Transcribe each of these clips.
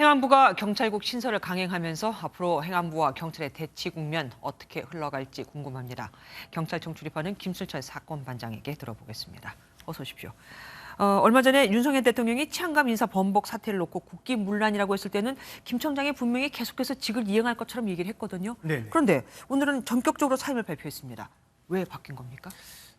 행안부가 경찰국 신설을 강행하면서 앞으로 행안부와 경찰의 대치 국면 어떻게 흘러갈지 궁금합니다. 경찰청 출입하는 김순철 사건반장에게 들어보겠습니다. 어서 오십시오. 얼마 전에 윤석열 대통령이 치안감 인사 번복 사태를 놓고 국기문란이라고 했을 때는 김 청장이 분명히 계속해서 직을 이행할 것처럼 얘기를 했거든요. 네네. 그런데 오늘은 전격적으로 사임을 발표했습니다. 왜 바뀐 겁니까?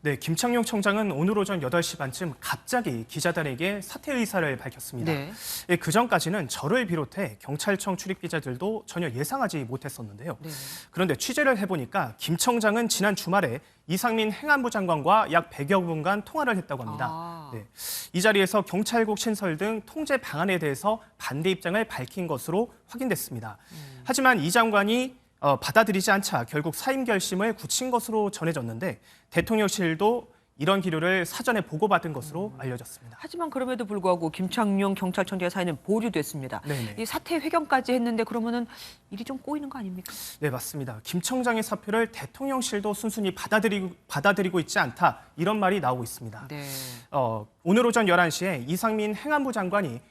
네, 김창룡 청장은 오늘 오전 8시 반쯤 갑자기 기자단에게 사퇴 의사를 밝혔습니다. 네. 그 전까지는 저를 비롯해 경찰청 출입 기자들도 전혀 예상하지 못했었는데요. 네. 그런데 취재를 해보니까 김 청장은 지난 주말에 이상민 행안부 장관과 약 100여 분간 통화를 했다고 합니다. 네. 이 자리에서 경찰국 신설 등 통제 방안에 대해서 반대 입장을 밝힌 것으로 확인됐습니다. 하지만 이 장관이 받아들이지 않자 결국 사임 결심을 굳힌 것으로 전해졌는데 대통령실도 이런 기류를 사전에 보고받은 것으로 알려졌습니다. 하지만 그럼에도 불구하고 김창룡 경찰청장의 사인은 보류됐습니다. 네네. 이 사퇴 회견까지 했는데 그러면은 일이 좀 꼬이는 거 아닙니까? 네, 맞습니다. 김 청장의 사표를 대통령실도 순순히 받아들이고 있지 않다 이런 말이 나오고 있습니다. 네. 오늘 오전 11시에 이상민 행안부 장관이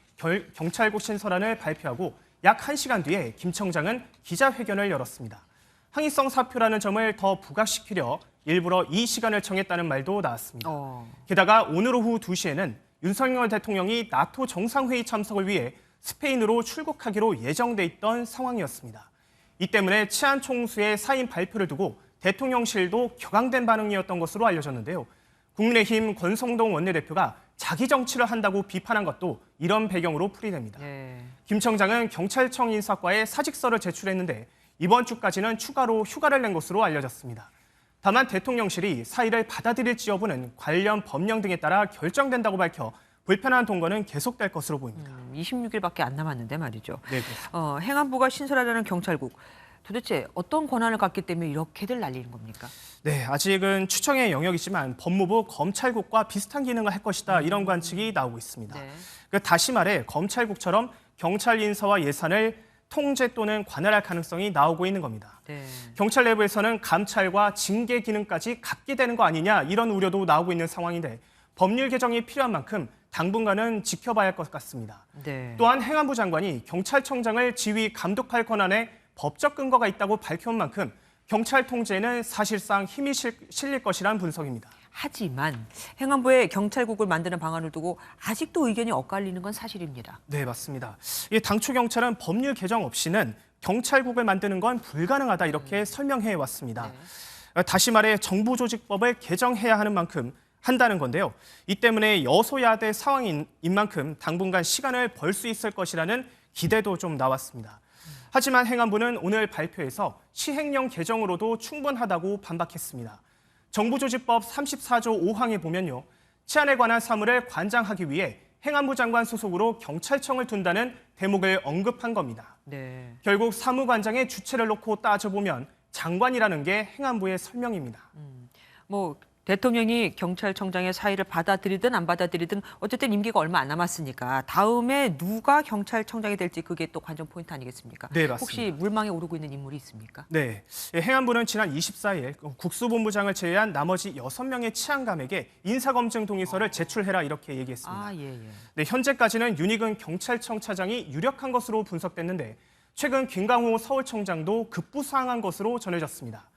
경찰국 신설안을 발표하고 약 1시간 뒤에 김 청장은 기자회견을 열었습니다. 항의성 사표라는 점을 더 부각시키려 일부러 이 시간을 정했다는 말도 나왔습니다. 게다가 오늘 오후 2시에는 윤석열 대통령이 나토 정상회의 참석을 위해 스페인으로 출국하기로 예정돼 있던 상황이었습니다. 이 때문에 치안 총수의 사임 발표를 두고 대통령실도 격앙된 반응이었던 것으로 알려졌는데요. 국민의힘 권성동 원내대표가 자기 정치를 한다고 비판한 것도 이런 배경으로 풀이됩니다. 네. 김 청장은 경찰청 인사과에 사직서를 제출했는데 이번 주까지는 추가로 휴가를 낸 것으로 알려졌습니다. 다만 대통령실이 사의를 받아들일지 여부는 관련 법령 등에 따라 결정된다고 밝혀 불편한 동거는 계속될 것으로 보입니다. 26일밖에 안 남았는데 말이죠. 네, 행안부가 신설하려는 경찰국. 도대체 어떤 권한을 갖기 때문에 이렇게들 날리는 겁니까? 네, 아직은 추정의 영역이지만 법무부 검찰국과 비슷한 기능을 할 것이다 이런 관측이 나오고 있습니다. 네. 다시 말해 검찰국처럼 경찰 인사와 예산을 통제 또는 관할할 가능성이 나오고 있는 겁니다. 네. 경찰 내부에서는 감찰과 징계 기능까지 갖게 되는 거 아니냐 이런 우려도 나오고 있는 상황인데 법률 개정이 필요한 만큼 당분간은 지켜봐야 할 것 같습니다. 네. 또한 행안부 장관이 경찰청장을 지휘 감독할 권한에 법적 근거가 있다고 밝혀온 만큼 경찰 통제에는 사실상 힘이 실릴 것이란 분석입니다. 하지만 행안부에 경찰국을 만드는 방안을 두고 아직도 의견이 엇갈리는 건 사실입니다. 네, 맞습니다. 당초 경찰은 법률 개정 없이는 경찰국을 만드는 건 불가능하다 이렇게 설명해 왔습니다. 네. 다시 말해 정부조직법을 개정해야 하는 만큼 한다는 건데요. 이 때문에 여소야대 상황인 만큼 당분간 시간을 벌 수 있을 것이라는 기대도 좀 나왔습니다. 하지만 행안부는 오늘 발표에서 시행령 개정으로도 충분하다고 반박했습니다. 정부조직법 34조 5항에 보면요. 치안에 관한 사무를 관장하기 위해 행안부 장관 소속으로 경찰청을 둔다는 대목을 언급한 겁니다. 네. 결국 사무관장의 주체를 놓고 따져보면 장관이라는 게 행안부의 설명입니다. 대통령이 경찰청장의 사의를 받아들이든 안 받아들이든 어쨌든 임기가 얼마 안 남았으니까 다음에 누가 경찰청장이 될지 그게 또 관전 포인트 아니겠습니까? 네, 맞습니다. 혹시 물망에 오르고 있는 인물이 있습니까? 네, 행안부는 지난 24일 국수본부장을 제외한 나머지 6명의 치안감에게 인사검증 동의서를 제출해라 이렇게 얘기했습니다. 예. 네, 현재까지는 윤익은 경찰청 차장이 유력한 것으로 분석됐는데 최근 김강호 서울청장도 급부상한 것으로 전해졌습니다.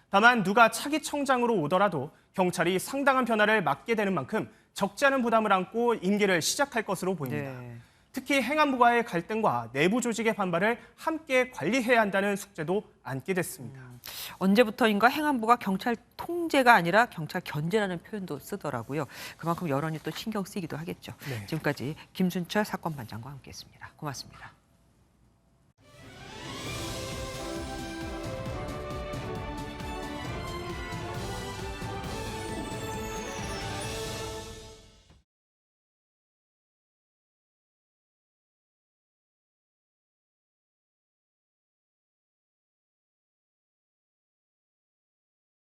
다만 누가 차기 청장으로 오더라도 경찰이 상당한 변화를 맞게 되는 만큼 적지 않은 부담을 안고 임기를 시작할 것으로 보입니다. 네. 특히 행안부와의 갈등과 내부 조직의 반발을 함께 관리해야 한다는 숙제도 안게 됐습니다. 언제부터인가 행안부가 경찰 통제가 아니라 경찰 견제라는 표현도 쓰더라고요. 그만큼 여론이 또 신경 쓰이기도 하겠죠. 네. 지금까지 김순철 사건반장과 함께했습니다. 고맙습니다.